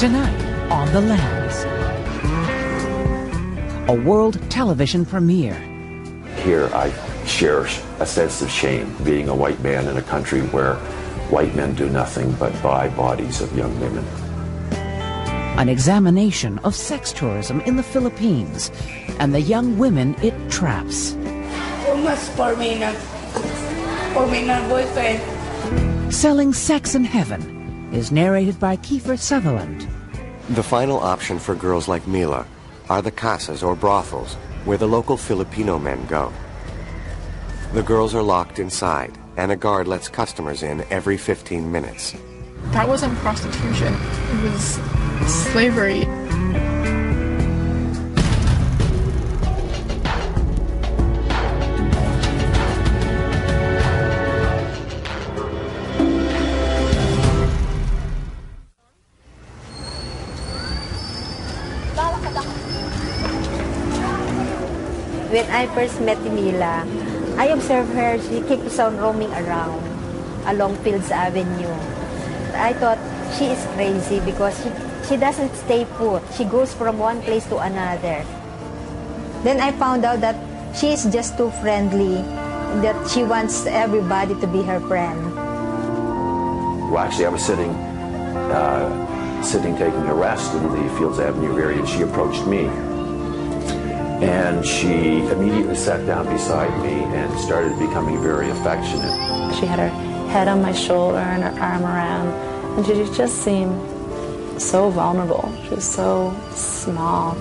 Tonight on The Lens, a world television premiere. Here I cherish a sense of shame being a white man in a country where white men do nothing but buy bodies of young women. An examination of sex tourism in the Philippines and the young women it traps. Almost for me na boyfriend. Selling Sex in Heaven is narrated by Kiefer Sutherland. The final option for girls like Mila are the casas or brothels where the local Filipino men go. The girls are locked inside and a guard lets customers in every 15 minutes. That wasn't prostitution. It was slavery. When I first met Mila, I observed her, she keeps on roaming around along Fields Avenue. I thought she is crazy because she doesn't stay put. She goes from one place to another. Then I found out that she is just too friendly, that she wants everybody to be her friend. Well, actually, I was sitting taking a rest in the Fields Avenue area, and she approached me. And she immediately sat down beside me and started becoming very affectionate. She had her head on my shoulder and her arm around, and she just seemed so vulnerable. She was so small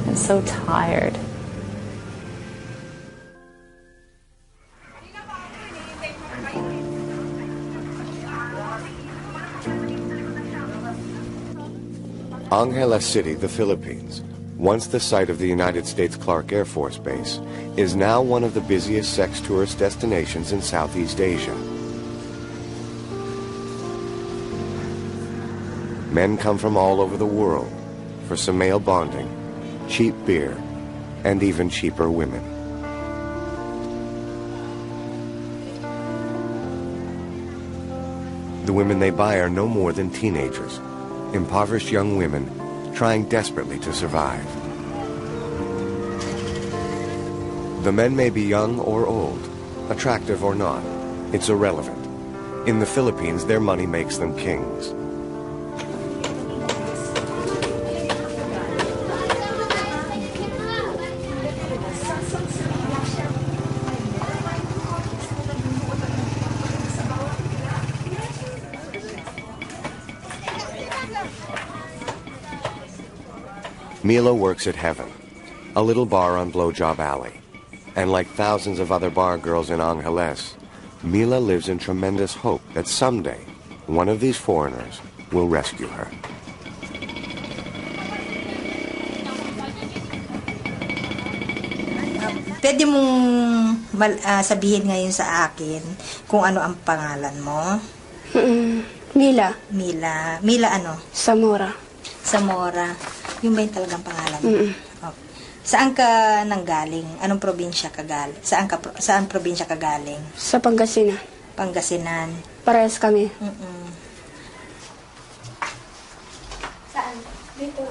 and so tired. Angeles City, the Philippines, once the site of the United States Clark Air Force Base, is now one of the busiest sex tourist destinations in Southeast Asia. Men come from all over the world for some male bonding, cheap beer, and even cheaper women. The women they buy are no more than teenagers, impoverished young women trying desperately to survive. The men may be young or old, attractive or not. It's irrelevant. In the Philippines, their money makes them kings. Mila works at Heaven, a little bar on Blowjob Alley. And like thousands of other bar girls in Angeles, Mila lives in tremendous hope that someday one of these foreigners will rescue her. Pwede mong sabihin ngayon sa akin kung ano ang pangalan mo? Mila. Mila. Mila ano? Zamora. Zamora. Yung ba yung talagang pangalan mo? Okay. Saan ka nanggaling? Anong probinsya ka galing? Saan probinsya ka galing? Sa Pangasinan. Pangasinan. Parehas kami. Saan? Dito.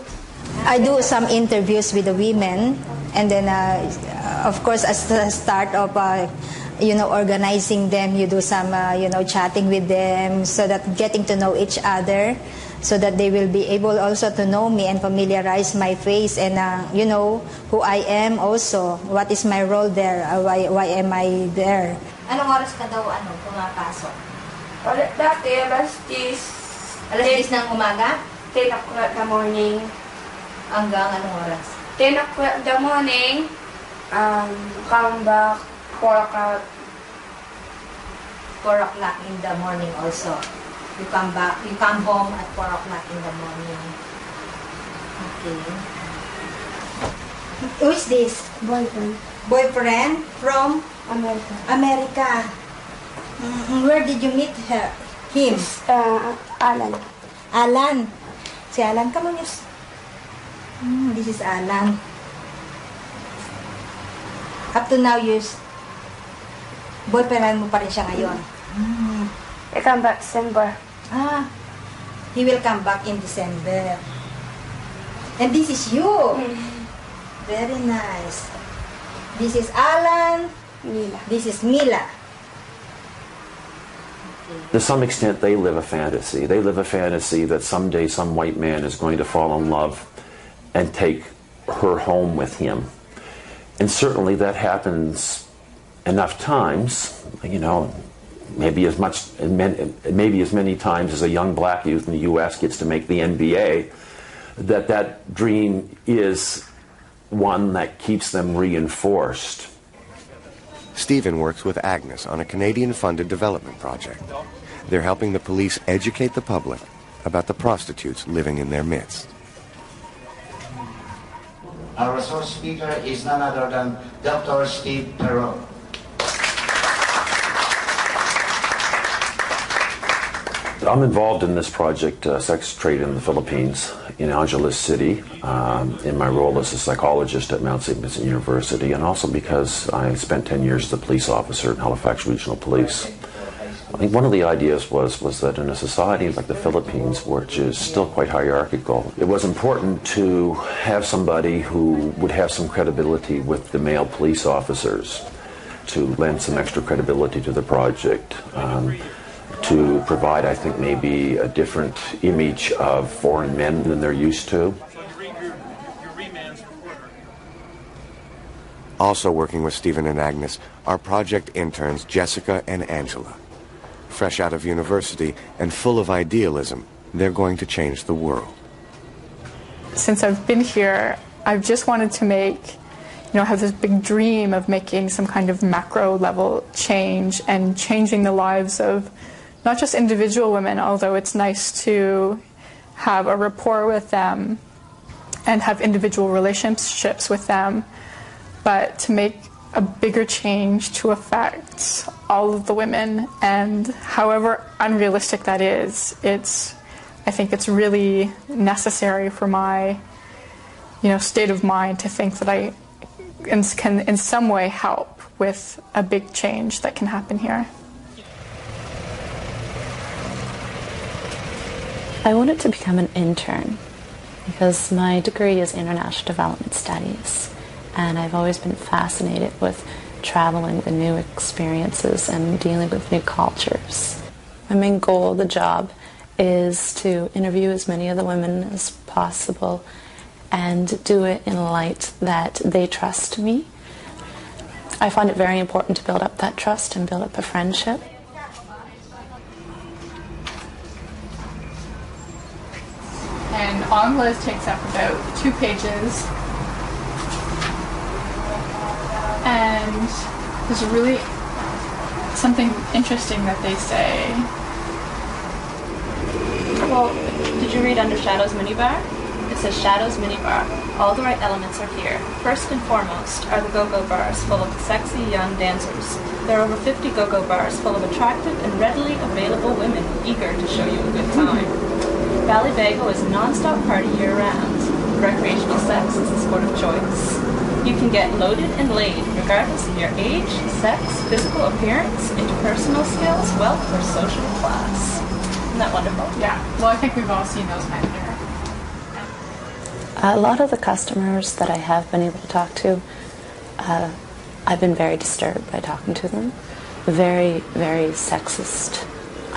I do some interviews with the women, and then of course as the start of organizing them, you do some chatting with them, so that getting to know each other, so that they will be able also to know me and familiarize my face and who I am also, what is my role there, why am I there. Anong oras ka daw pumapasok? Dati, alas 10. Alas 10 ng umaga? 10 o'clock in the morning. Hanggang anong oras? 10 o'clock in the morning. Come back 4 o'clock. 4 o'clock in the morning also. You come home at 4 o'clock in the morning. Okay. Who is this? Boyfriend. Boyfriend from? America. America. Where did you meet him? Alan. Alan. Si Alan, come on, yes. This is Alan. Up to now, boyfriend mo pa rin siya ngayon. I come back December. He will come back in December. And this is you. Very nice. This is Alan. Mila. This is Mila. To some extent, they live a fantasy. They live a fantasy that someday some white man is going to fall in love and take her home with him. And certainly that happens enough times, you know, maybe as many times as a young black youth in the U.S. gets to make the NBA, that dream is one that keeps them reinforced. Stephen works with Agnes on a Canadian-funded development project. They're helping the police educate the public about the prostitutes living in their midst. Our resource speaker is none other than Dr. Steve Perot. I'm involved in this project, Sex Trade in the Philippines, in Angeles City, in my role as a psychologist at Mount St. Vincent University, and also because I spent 10 years as a police officer in Halifax Regional Police. I think one of the ideas was that in a society like the Philippines, which is still quite hierarchical, it was important to have somebody who would have some credibility with the male police officers to lend some extra credibility to the project. To provide, I think, maybe a different image of foreign men than they're used to. Also working with Stephen and Agnes are project interns Jessica and Angela. Fresh out of university and full of idealism, they're going to change the world. Since I've been here, I've just wanted to have this big dream of making some kind of macro level change and changing the lives of not just individual women, although it's nice to have a rapport with them and have individual relationships with them, but to make a bigger change to affect all of the women. And however unrealistic that is, I think it's really necessary for my state of mind to think that I can in some way help with a big change that can happen here. I wanted to become an intern because my degree is International Development Studies, and I've always been fascinated with traveling the new experiences and dealing with new cultures. My main goal of the job is to interview as many of the women as possible and do it in a light that they trust me. I find it very important to build up that trust and build up a friendship. And Angeles takes up about 2 pages. And there's really something interesting that they say. Well, did you read Under Shadows Minibar? It says Shadows Minibar. All the right elements are here. First and foremost are the go-go bars full of sexy young dancers. There are over 50 go-go bars full of attractive and readily available women eager to show you a good time. Valley Bagel is a non-stop party year-round. Recreational sex is the sport of choice. You can get loaded and laid regardless of your age, sex, physical appearance, interpersonal skills, wealth, or social class. Isn't that wonderful? Yeah. Well, I think we've all seen those men here. A lot of the customers that I have been able to talk to, I've been very disturbed by talking to them. Very, very sexist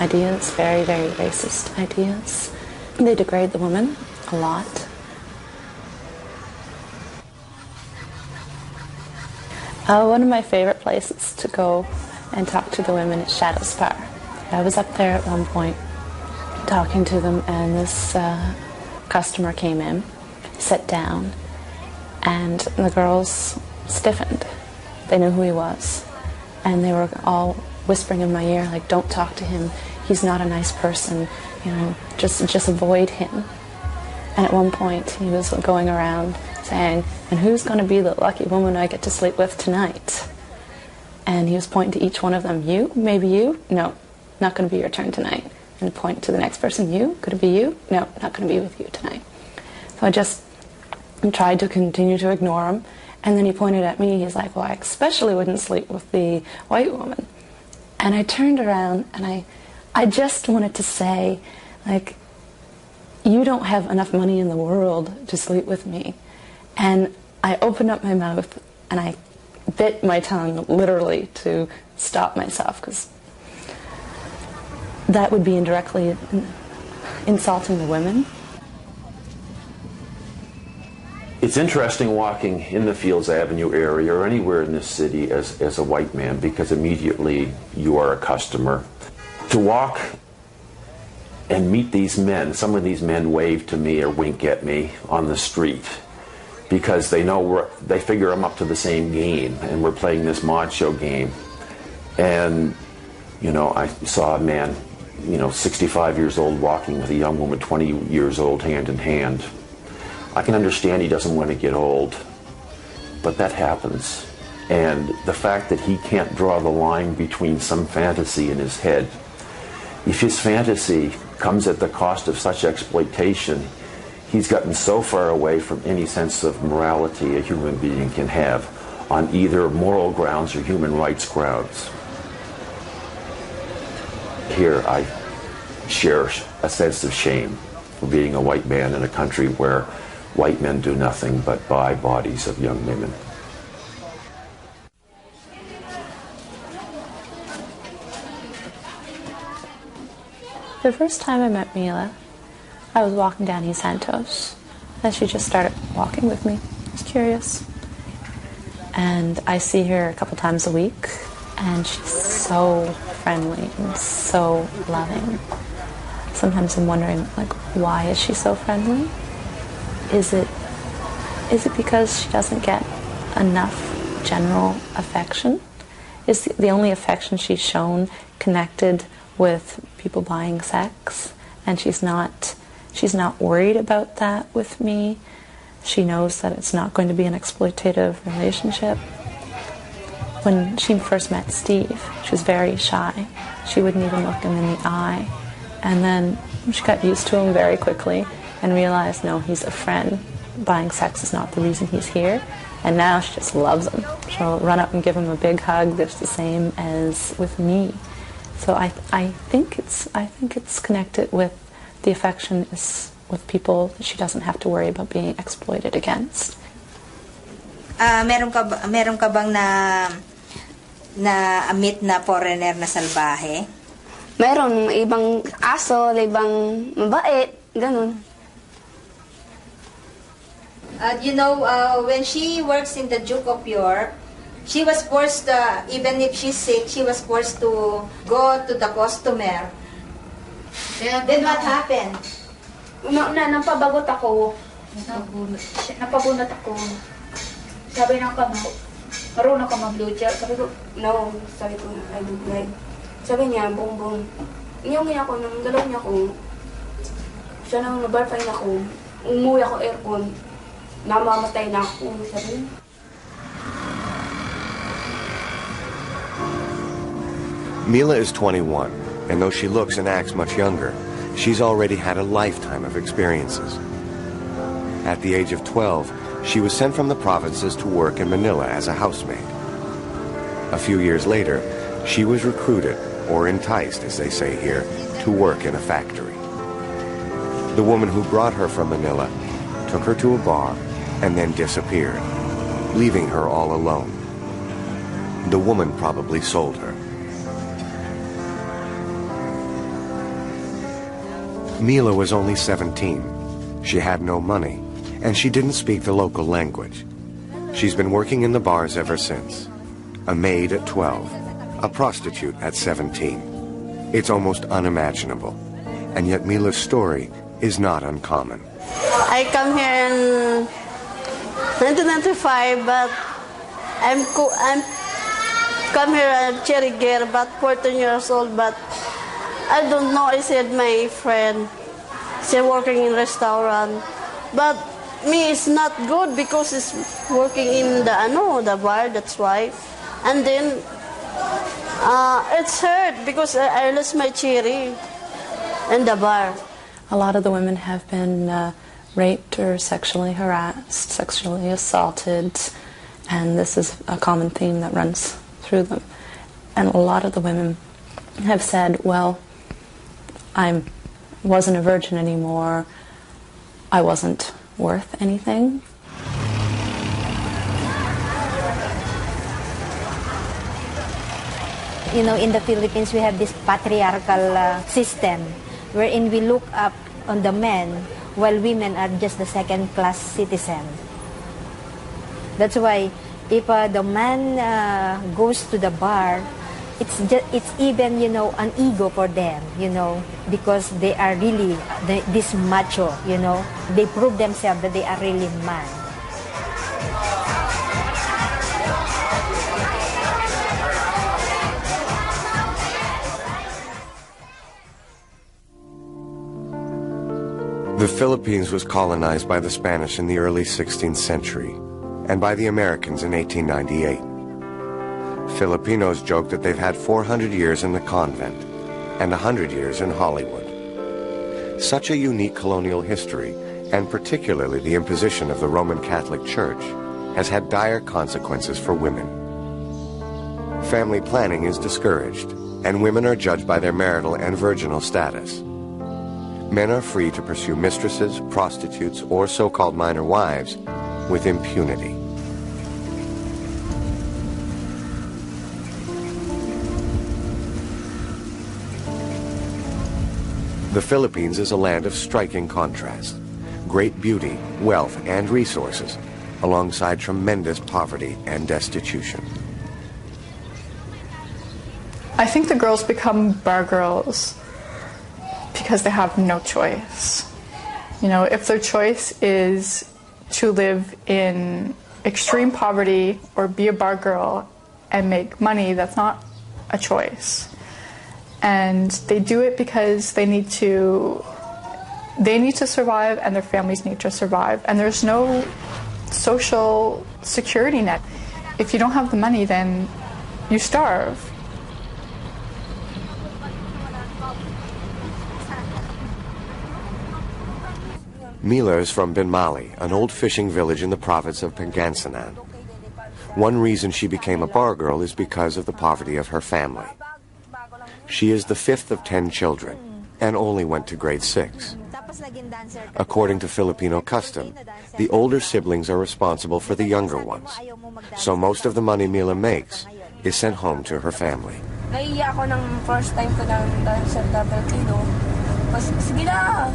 ideas, very, very racist ideas. They degrade the woman a lot. One of my favorite places to go and talk to the women is Shadows Bar. I was up there at one point talking to them, and this customer came in, sat down, and the girls stiffened. They knew who he was, and they were all whispering in my ear, like, don't talk to him, he's not a nice person, just avoid him. And at one point he was going around saying, and who's going to be the lucky woman I get to sleep with tonight? And he was pointing to each one of them. You? Maybe you? No, not going to be your turn tonight. And point to the next person. You? Could it be you? No, not going to be with you tonight. So I just tried to continue to ignore him. And then he pointed at me. He's like, well, I especially wouldn't sleep with the white woman. And I turned around and I just wanted to say, like, you don't have enough money in the world to sleep with me. And I opened up my mouth and I bit my tongue literally to stop myself, because that would be indirectly insulting the women. It's interesting walking in the Fields Avenue area or anywhere in this city as a white man, because immediately you are a customer. To walk and meet these men, some of these men wave to me or wink at me on the street because they know they figure I'm up to the same game and we're playing this macho game. And, you know, I saw a man, 65 years old walking with a young woman 20 years old hand in hand. I can understand he doesn't want to get old, but that happens. And the fact that he can't draw the line between some fantasy in his head, if his fantasy comes at the cost of such exploitation, he's gotten so far away from any sense of morality a human being can have on either moral grounds or human rights grounds. Here I share a sense of shame for being a white man in a country where white men do nothing but buy bodies of young women. The first time I met Mila, I was walking down East Santos, and she just started walking with me. I was curious. And I see her a couple times a week, and she's so friendly and so loving. Sometimes I'm wondering, why is she so friendly? Is it because she doesn't get enough general affection? Is the only affection she's shown connected with people buying sex, and she's not worried about that with me? She knows that it's not going to be an exploitative relationship. When she first met Steve, she was very shy. She wouldn't even look him in the eye. And then she got used to him very quickly and realized, no, he's a friend. Buying sex is not the reason he's here. And now she just loves him. She'll run up and give him a big hug that's the same as with me. So I think it's connected with the affection is with people that she doesn't have to worry about being exploited against. Meron ka bang na-meet na foreigner na salbahe? Meron, ibang aso, ibang mabait, ganun. When she works in the Duke of York, she was forced, even if she's sick, she was forced to go to the customer. Then what happened? Napabagot ako. Napabunot ako. Sabi ng kamo, marunong ka mag-lucha. Sabi ko, no. Sabi ko, I don't like. Sabi niya, bongbong. Iyong ako, nang galaw niya ako. Siya nang nabarfay na ako. Umuwi ako aircon. Namamatay na ako. Sabi niya. Mila is 21, and though she looks and acts much younger, she's already had a lifetime of experiences. At the age of 12, she was sent from the provinces to work in Manila as a housemaid. A few years later, she was recruited, or enticed, as they say here, to work in a factory. The woman who brought her from Manila took her to a bar and then disappeared, leaving her all alone. The woman probably sold her. Mila was only 17. She had no money, and she didn't speak the local language. She's been working in the bars ever since. A maid at 12, a prostitute at 17. It's almost unimaginable, and yet Mila's story is not uncommon. I come here in 1995, but I'm come here at Cherry Gear, about 14 years old, but I don't know. I said my friend, she's working in restaurant, but me is not good because it's working in the bar. That's why, and then it's hurt because I lost my cherry in the bar. A lot of the women have been raped or sexually harassed, sexually assaulted, and this is a common theme that runs through them. And a lot of the women have said, well, I wasn't a virgin anymore, I wasn't worth anything. You know, in the Philippines, we have this patriarchal system wherein we look up on the men while women are just the second-class citizen. That's why if the man goes to the bar, it's even, you know, an ego for them, you know, because they are really this macho, you know. They prove themselves that they are really man. The Philippines was colonized by the Spanish in the early 16th century and by the Americans in 1898. Filipinos joke that they've had 400 years in the convent and 100 years in Hollywood. Such a unique colonial history, and particularly the imposition of the Roman Catholic Church, has had dire consequences for women. Family planning is discouraged, and women are judged by their marital and virginal status. Men are free to pursue mistresses, prostitutes, or so-called minor wives with impunity. The Philippines is a land of striking contrast. Great beauty, wealth, and resources, alongside tremendous poverty and destitution. I think the girls become bar girls because they have no choice. You know, if their choice is to live in extreme poverty or be a bar girl and make money, that's not a choice. And they do it because they need to survive, and their families need to survive. And there's no social security net. If you don't have the money, then you starve. Mila is from Binmali, an old fishing village in the province of Pangasinan. One reason she became a bar girl is because of the poverty of her family. She is the fifth of 10 children and only went to grade 6. According to Filipino custom, the older siblings are responsible for the younger ones. So most of the money Mila makes is sent home to her family. Naiiyak ako ng first time ko ng dancer double kilo. Sige na!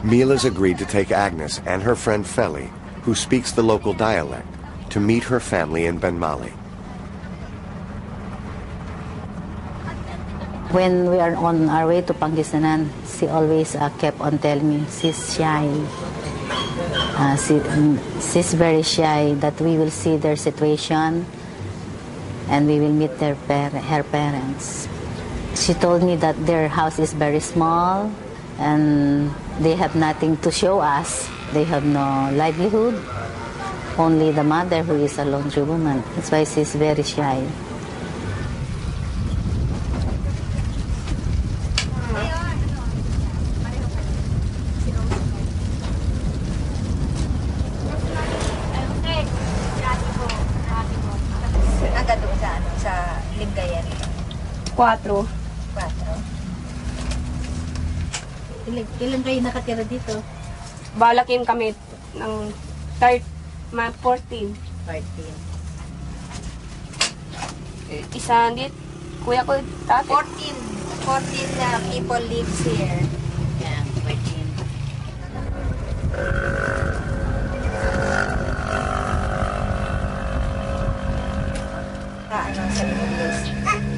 Mila's agreed to take Agnes and her friend Feli, who speaks the local dialect, to meet her family in Binmali. When we are on our way to Pangasinan, she always kept on telling me she's shy. She's very shy, that we will see their situation and we will meet her parents. She told me that their house is very small and they have nothing to show us. They have no livelihood. Only the mother, who is a laundry woman. That's why she's very shy. Quatro. Ilan kayo nakatira dito? Balakin kami ng 14. Isa dit, kuya ko dati. 14 people lives here. Yeah, 14.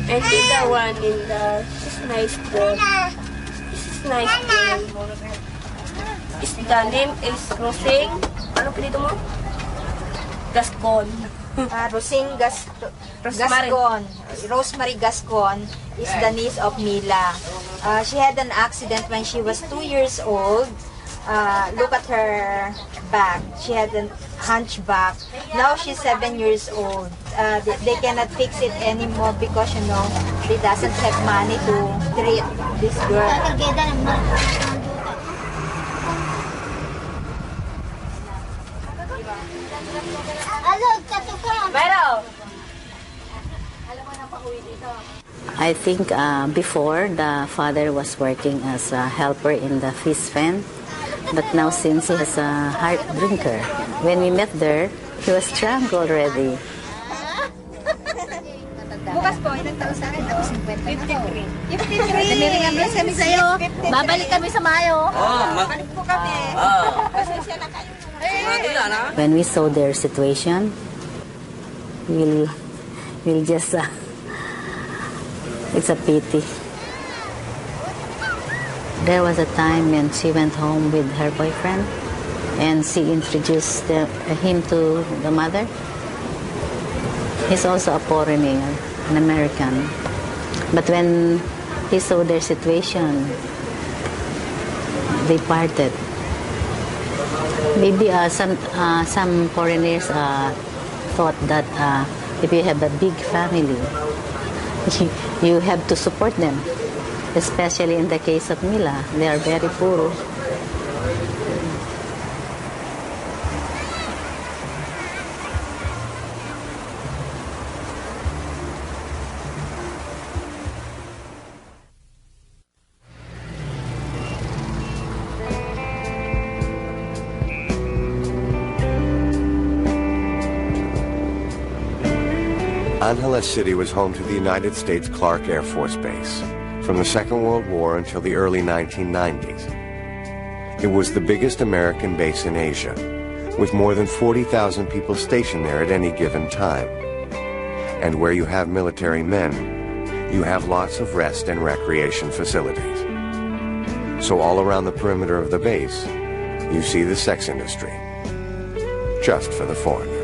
And the one in the, this nice girl. This is nice girl. The name is Rosing. Ano pinito mo? Gascon. Rosing Gascon. Rosemary Gascon is the niece of Mila. She had an accident when she was 2 years old. Look at her back. She had a hunchback. Now she's 7 years old. They cannot fix it anymore because, you know, they doesn't have money to treat this girl. I think before, the father was working as a helper in the fish pen. But now since he is a hard drinker, when we met there, he was drunk already. Bukas po, ilang taon sa akin? Ako 50 ako. 53! Namiringan bless kami sa'yo. Babalik kami sa Mayo. Babalik po kami. Pasensya na kayo. When we saw their situation, we'll just, it's a pity. There was a time when she went home with her boyfriend and she introduced him to the mother. He's also a foreigner, an American. But when he saw their situation, they parted. Maybe some foreigners thought that if you have a big family, you have to support them. Especially in the case of Mila, they are very poor. Angeles City was home to the United States Clark Air Force Base from the Second World War until the early 1990s. It was the biggest American base in Asia, with more than 40,000 people stationed there at any given time. And where you have military men, you have lots of rest and recreation facilities. So all around the perimeter of the base, you see the sex industry, just for the foreigners.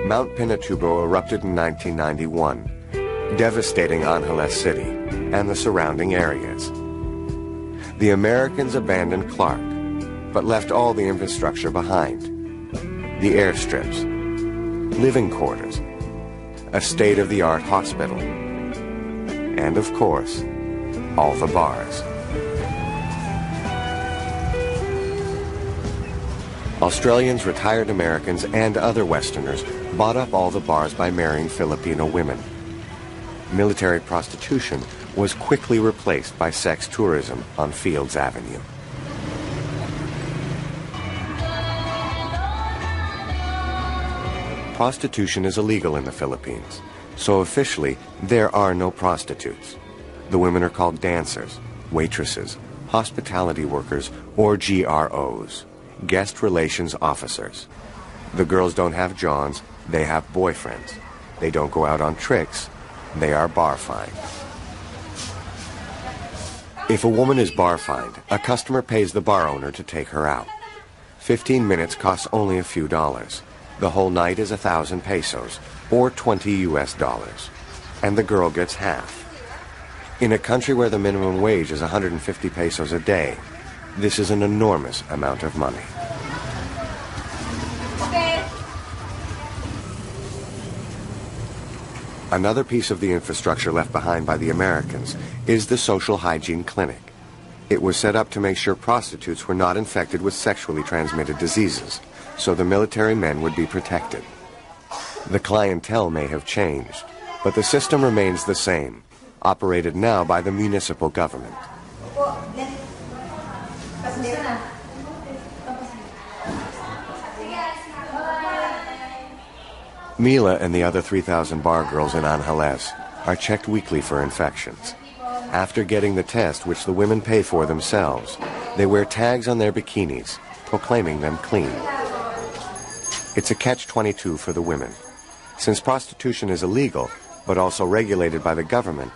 Mount Pinatubo erupted in 1991, devastating Angeles City and the surrounding areas. The Americans abandoned Clark, but left all the infrastructure behind. The airstrips, living quarters, a state-of-the-art hospital, and of course, all the bars. Australians, retired Americans, and other Westerners bought up all the bars by marrying Filipino women. Military prostitution was quickly replaced by sex tourism on Fields Avenue. Prostitution is illegal in the Philippines, so officially there are no prostitutes. The women are called dancers, waitresses, hospitality workers, or GROs. Guest relations officers. The girls don't have johns, they have boyfriends. They don't go out on tricks, they are bar-fined. If a woman is bar-fined, a customer pays the bar owner to take her out. 15 minutes costs only a few dollars. The whole night is 1,000 pesos, or $20 US. And the girl gets half. In a country where the minimum wage is 150 pesos a day, this is an enormous amount of money. Another piece of the infrastructure left behind by the Americans is the social hygiene clinic. It was set up to make sure prostitutes were not infected with sexually transmitted diseases, so the military men would be protected. The clientele may have changed, but the system remains the same, operated now by the municipal government. Mila and the other 3,000 bar girls in Angeles are checked weekly for infections. After getting the test, which the women pay for themselves, they wear tags on their bikinis, proclaiming them clean. It's a catch-22 for the women. Since prostitution is illegal, but also regulated by the government,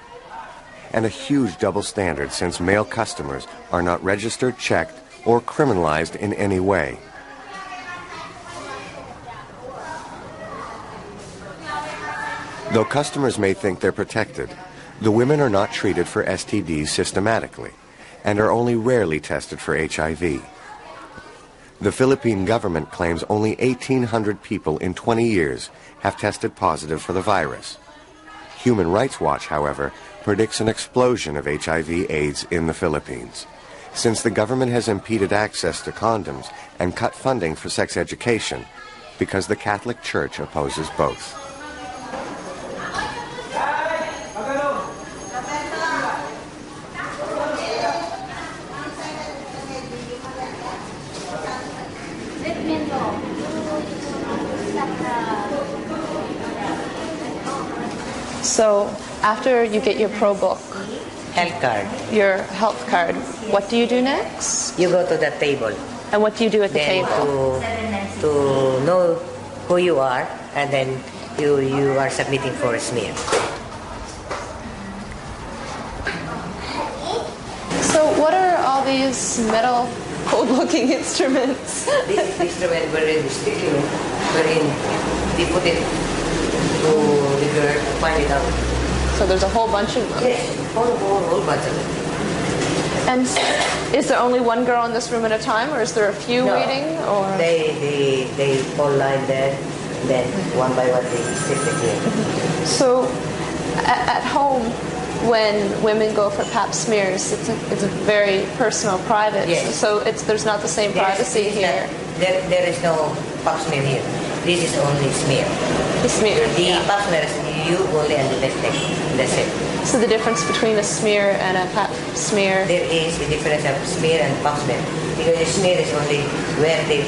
and a huge double standard since male customers are not registered, checked, or criminalized in any way. Though customers may think they're protected, the women are not treated for STDs systematically and are only rarely tested for HIV. The Philippine government claims only 1,800 people in 20 years have tested positive for the virus. Human Rights Watch, however, predicts an explosion of HIV/AIDS in the Philippines, since the government has impeded access to condoms and cut funding for sex education because the Catholic Church opposes both. So after you get your pro book, health card, your health card, what do you do next? you go to the table. And what do you do at the Then table? to know who you are, and then you are submitting for a smear. So what are all these metal cold-looking instruments? This instrument wherein we put it to the girl to find it out. So there's a whole bunch of them? Yes, whole bunch of them. And is there only one girl in this room at a time, or is there a few No. waiting? Or They all line there, then one by one they stick the clean. So at home, when women go for pap smears, it's a very personal, private. Yes. So there's not the same privacy here. There is no pap smear here. This is only smear. The smear. The pap smear is you only on the left leg. That's it. So the difference between a smear and a pap smear? There is a difference of smear and pap smear. Because the smear is only where they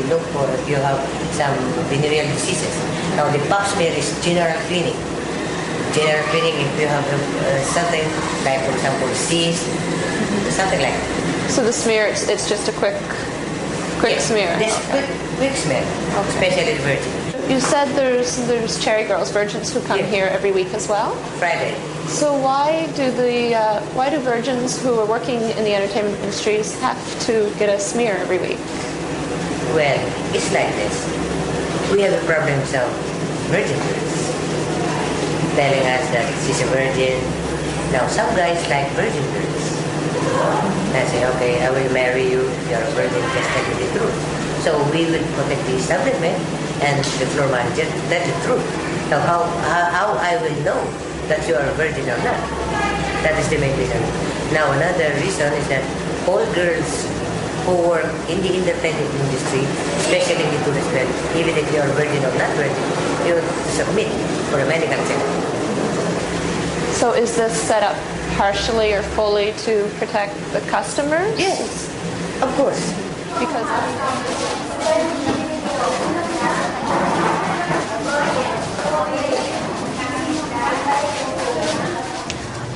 look for if you have some venereal diseases. Now the pap smear is general cleaning. General cleaning if you have something like, for example, cyst, something like that. So the smear, it's just a quick smear. This quick smear, especially virgin. You said there's cherry girls, virgins who come here every week as well. Friday. So why do virgins who are working in the entertainment industries have to get a smear every week? Well, it's like this. We have a problem of virgin girls telling us that she's a virgin. Now some guys like virgin girls. I say, okay, I will marry you. You're a virgin. Just tell me the truth. So we will protect the establishment and the floor manager. That's the truth. So how I will know that you are a virgin or not? That is the main reason. Now another reason is that all girls who work in the independent industry, especially in the tourist field, even if you are virgin or not virgin, you have to submit for a medical checkup. So is this set up partially or fully to protect the customers? Yes, of course. Because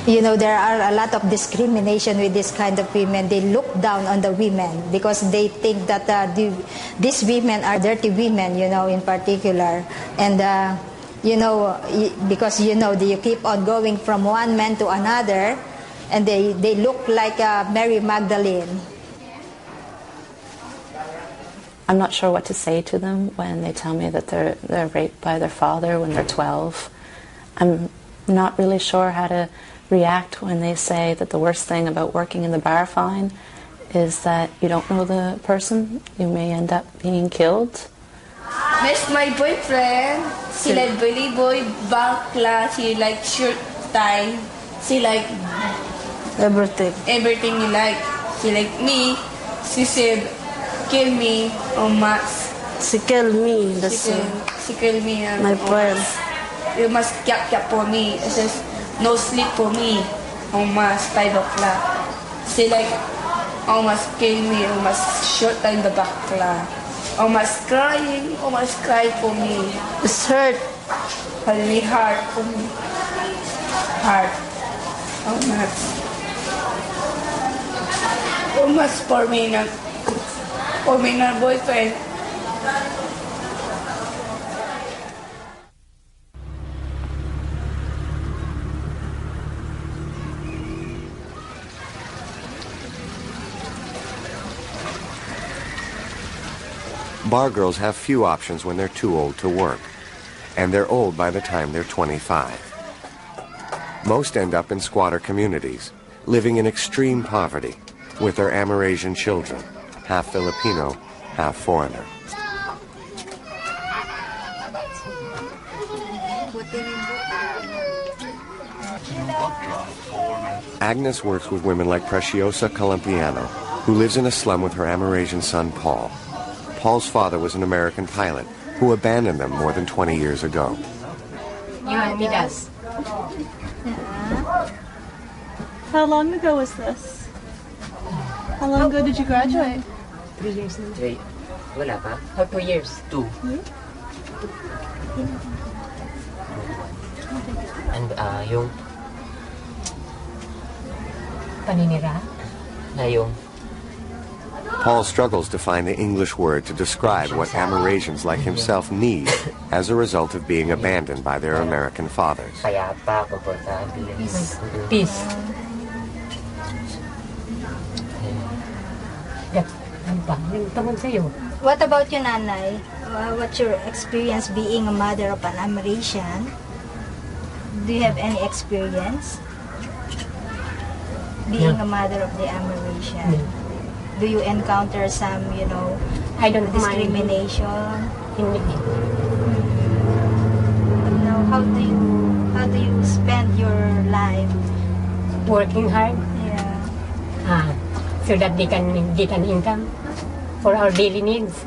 you know, there are a lot of discrimination with this kind of women. They look down on the women because they think that these women are dirty women, you know, in particular. And, you know, because, you know, you keep on going from one man to another, and they look like Mary Magdalene. I'm not sure what to say to them when they tell me that they're raped by their father when they're 12. I'm not really sure how to react when they say that the worst thing about working in the bar fine is that you don't know the person. You may end up being killed. Miss my boyfriend. She like Billy Boy, bakla. She like shirt tie. She like Everything. everything you like. She like me. She said, kill me or max. She killed me. She killed me. My friend. You must cap for me. It says, no sleep for me. Almost 5 o'clock. She like, almost kill me. Almost shoot in the back. Almost crying. Almost cry for me. It's hurt. Really hard for me. Hard. Almost for me na boyfriend. Bar girls have few options when they're too old to work, and they're old by the time they're 25. Most end up in squatter communities, living in extreme poverty, with their Amerasian children, half Filipino, half foreigner. Agnes works with women like Preciosa Colompiano, who lives in a slum with her Amerasian son, Paul. Paul's father was an American pilot who abandoned them more than 20 years ago. How long ago was this? How long ago did you graduate? 3 years. 3. Wala pa? Or 2 years? 2. yung paninira. Yung Paul struggles to find the English word to describe what Amerasians like himself need as a result of being abandoned by their American fathers. Payapa, komportable. Peace. What about you, Nanay? What's your experience being a mother of an Amerasian? Do you have any experience being a mother of the Amerasian? Do you encounter some, I don't discrimination? Now, how do you spend your life? Working hard. Yeah. So that they can get an income for our daily needs.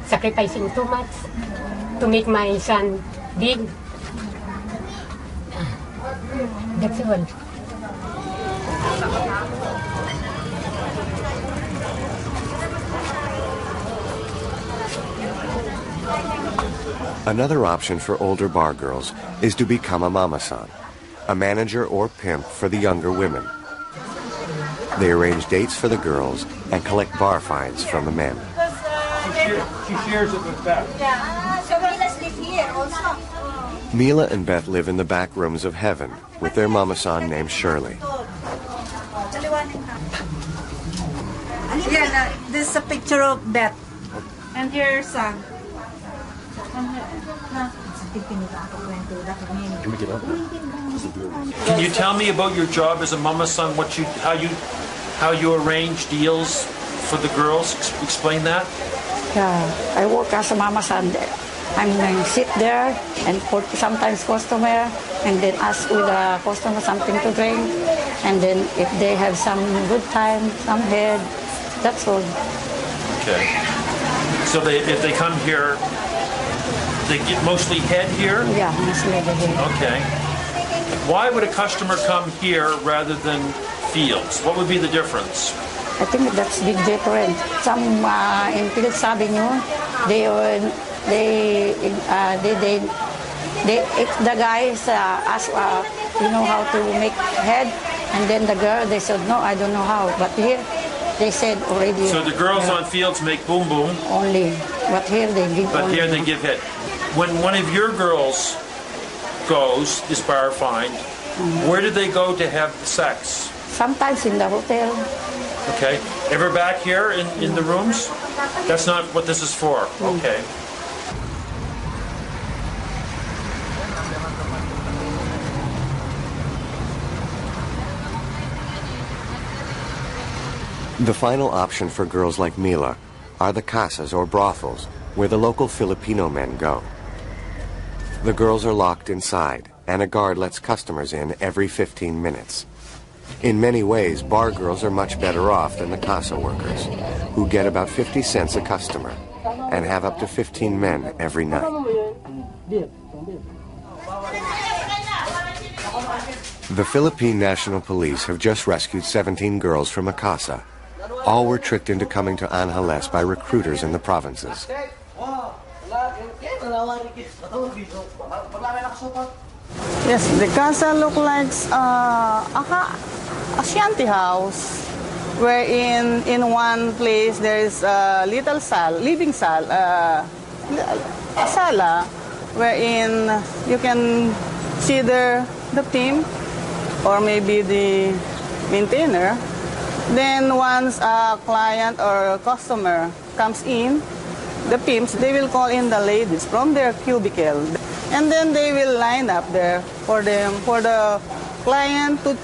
Sacrificing too much to make my son big. That's all. Another option for older bar girls is to become a mama-san, a manager or pimp for the younger women. They arrange dates for the girls and collect bar fines from the men. She shares it with Beth. So Mila's live here also. Mila and Beth live in the back rooms of heaven with their mama-san named Shirley. Yeah, this is a picture of Beth. And her son. Can you tell me about your job as a mama-san? How you arrange deals for the girls? Explain that. Yeah, I work as a mama-san. I'm sit there and put sometimes customer and then ask with the customer something to drink, and then if they have some good time, some head, that's all. Okay. So if they come here, they get mostly head here? Yeah, mostly the head. Okay. Why would a customer come here rather than Fields? What would be the difference? I think that's big difference. Some in Fields Avenue, if the guys ask, how to make head, and then the girl, they said, no, I don't know how. But here, they said already. So the girls on Fields make boom boom. Only. But here they give But only. here they give head. When one of your girls is bar fined, where do they go to have sex? Sometimes in the hotel. Okay. Ever back here in the rooms? That's not what this is for. Okay. The final option for girls like Mila are the casas or brothels, where the local Filipino men go. The girls are locked inside, and a guard lets customers in every 15 minutes. In many ways, bar girls are much better off than the casa workers, who get about 50 cents a customer and have up to 15 men every night. The Philippine National Police have just rescued 17 girls from a casa. All were tricked into coming to Angeles by recruiters in the provinces. Yes, the casa looks like a shanty house, wherein in one place there is a little living a sala, wherein you can see the team or maybe the maintainer. Then once a client or a customer comes in, the pimps, they will call in the ladies from their cubicle. And then they will line up there for the client to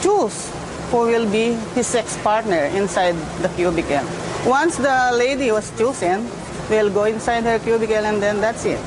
choose who will be his sex partner inside the cubicle. Once the lady was chosen, they'll go inside her cubicle and then that's it.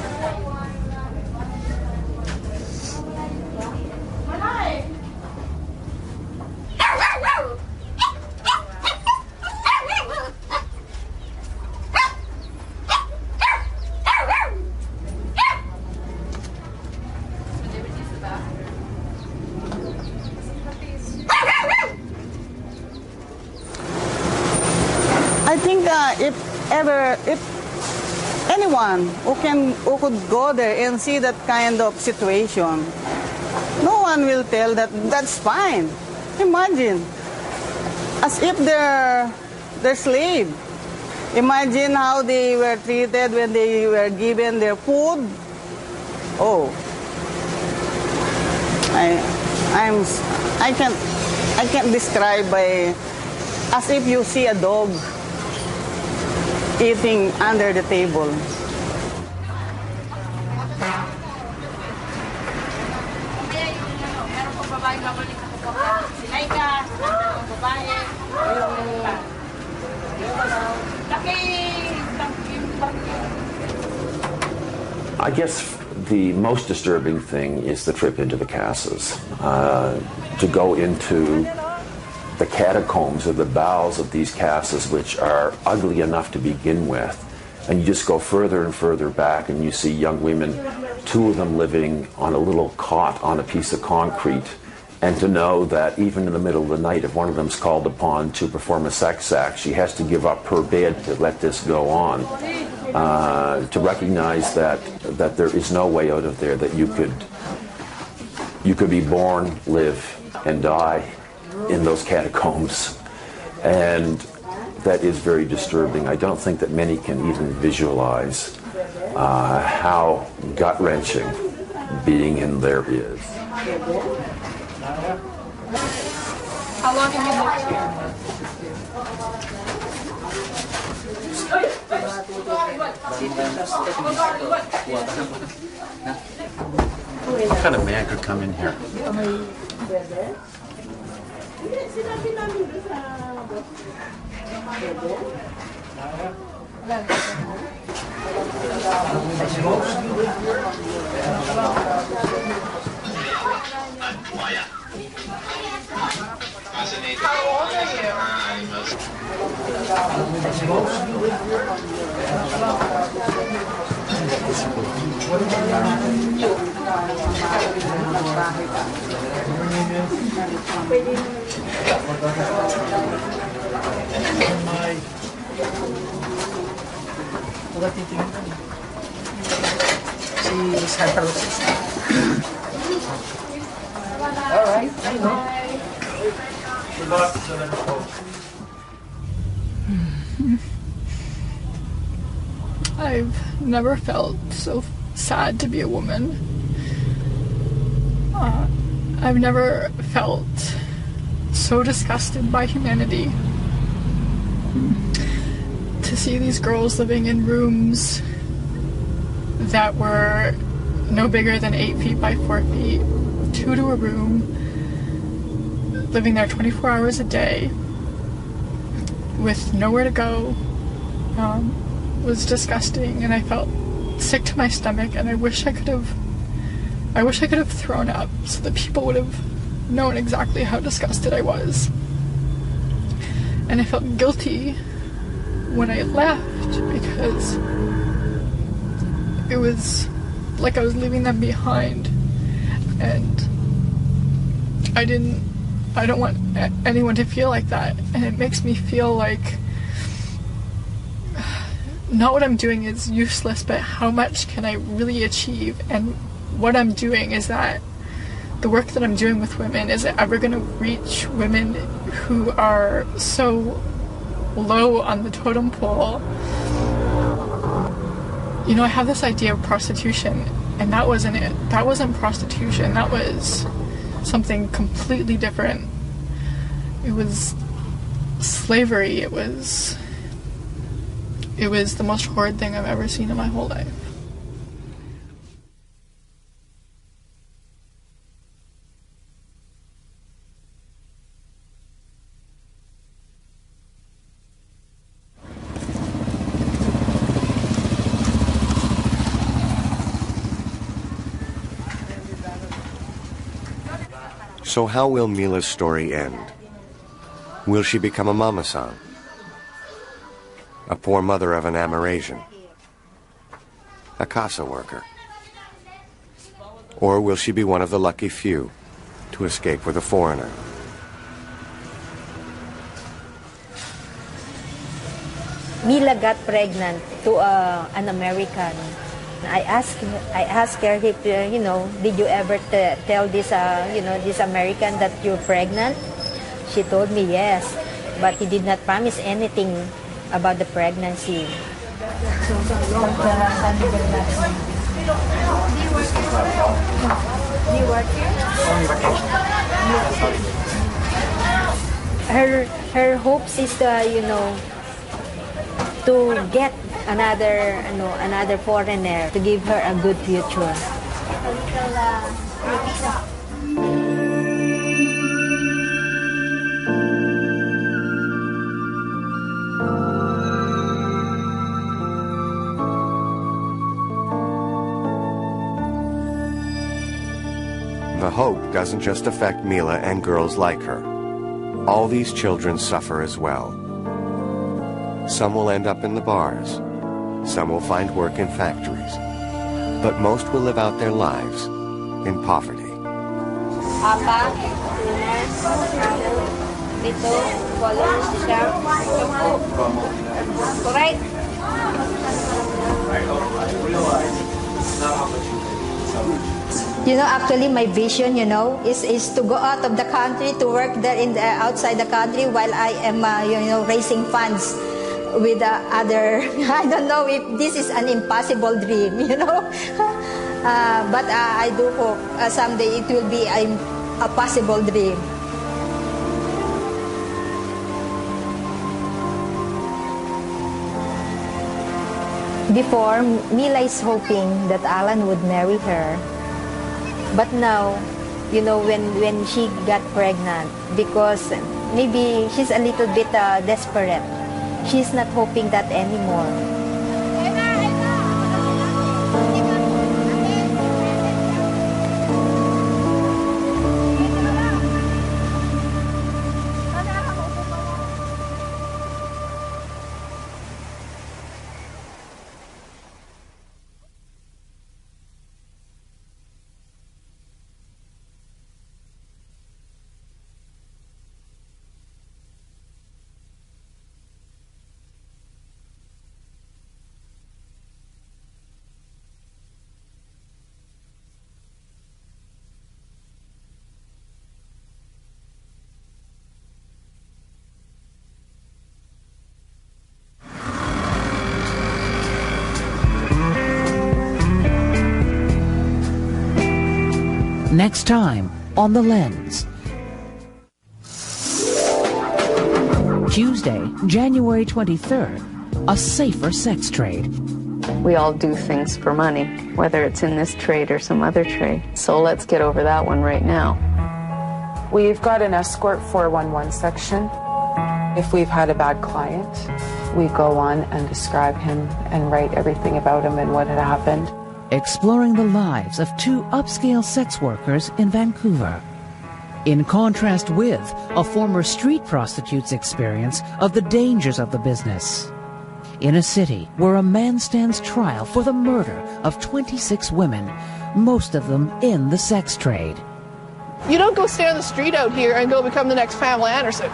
I think if anyone who could go there and see that kind of situation, one will tell that that's fine. Imagine, as if they're slave. Imagine how they were treated when they were given their food. Oh, I can't describe by, as if you see a dog eating under the table. I guess the most disturbing thing is the trip into the casas. To go into the catacombs or the bowels of these casas, which are ugly enough to begin with, and you just go further and further back and you see young women, 2 of them living on a little cot on a piece of concrete, and to know that even in the middle of the night, if one of them's called upon to perform a sex act, she has to give up her bed to let this go on. To recognize that there is no way out of there, that you could be born, live, and die in those catacombs, and that is very disturbing. I don't think that many can even visualize how gut-wrenching being in there is. How long have you lived here? What kind of man could come in here? How old are you? Si Santa Rosa. All right, I know. I've never felt so sad to be a woman. I've never felt so disgusted by humanity. To see these girls living in rooms that were no bigger than 8 feet by 4 feet, 2 to a room, living there 24 hours a day with nowhere to go, was disgusting, and I felt sick to my stomach, and I wish I could have thrown up so that people would have known exactly how disgusted I was. And I felt guilty when I left because it was like I was leaving them behind, and I don't want anyone to feel like that, and it makes me feel like not what I'm doing is useless, but how much can I really achieve, and what I'm doing is that the work that I'm doing with women, is it ever going to reach women who are so low on the totem pole? You know, I have this idea of prostitution, and that wasn't it. That wasn't prostitution. That was something completely different. It was slavery. It was the most horrid thing I've ever seen in my whole life. So how will Mila's story end? Will she become a mama-san? A poor mother of an Amerasian? A casa worker? Or will she be one of the lucky few to escape with a foreigner? Mila got pregnant to an American I asked her if, did you ever tell this, this American that you're pregnant? She told me yes, but he did not promise anything about the pregnancy. Her hopes is to get another foreigner to give her a good future. The hope doesn't just affect Mila and girls like her. All these children suffer as well. Some will end up in the bars. Some will find work in factories. But most will live out their lives in poverty. Papa, dito, color, sharp, correct? Actually my vision, is to go out of the country, to work there outside the country while I am, raising funds with other, I don't know if this is an impossible dream, but I do hope someday it will be a possible dream. Before, Mila is hoping that Alan would marry her. But now, when she got pregnant, because maybe she's a little bit desperate, she's not hoping that anymore. Next time on The Lens. Tuesday, January 23rd, a safer sex trade. We all do things for money, whether it's in this trade or some other trade. So let's get over that one right now. We've got an escort 411 section. If we've had a bad client, we go on and describe him and write everything about him and what had happened. Exploring the lives of two upscale sex workers in Vancouver. In contrast with a former street prostitute's experience of the dangers of the business. In a city where a man stands trial for the murder of 26 women, most of them in the sex trade. You don't go stand on the street out here and go become the next Pamela Anderson.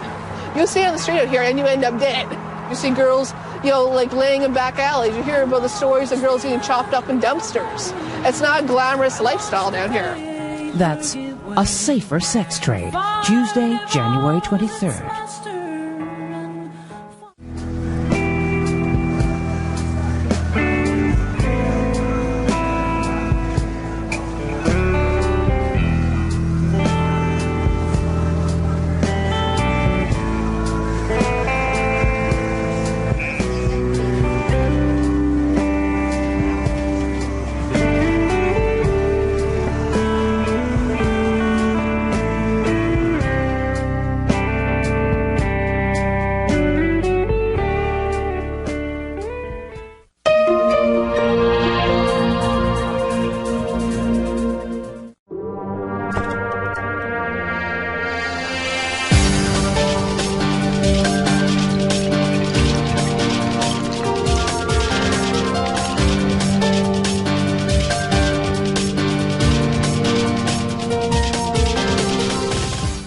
You stand on the street out here and you end up dead. You see girls, laying in back alleys. You hear about the stories of girls getting chopped up in dumpsters. It's not a glamorous lifestyle down here. That's A Safer Sex Trade, Tuesday, January 23rd.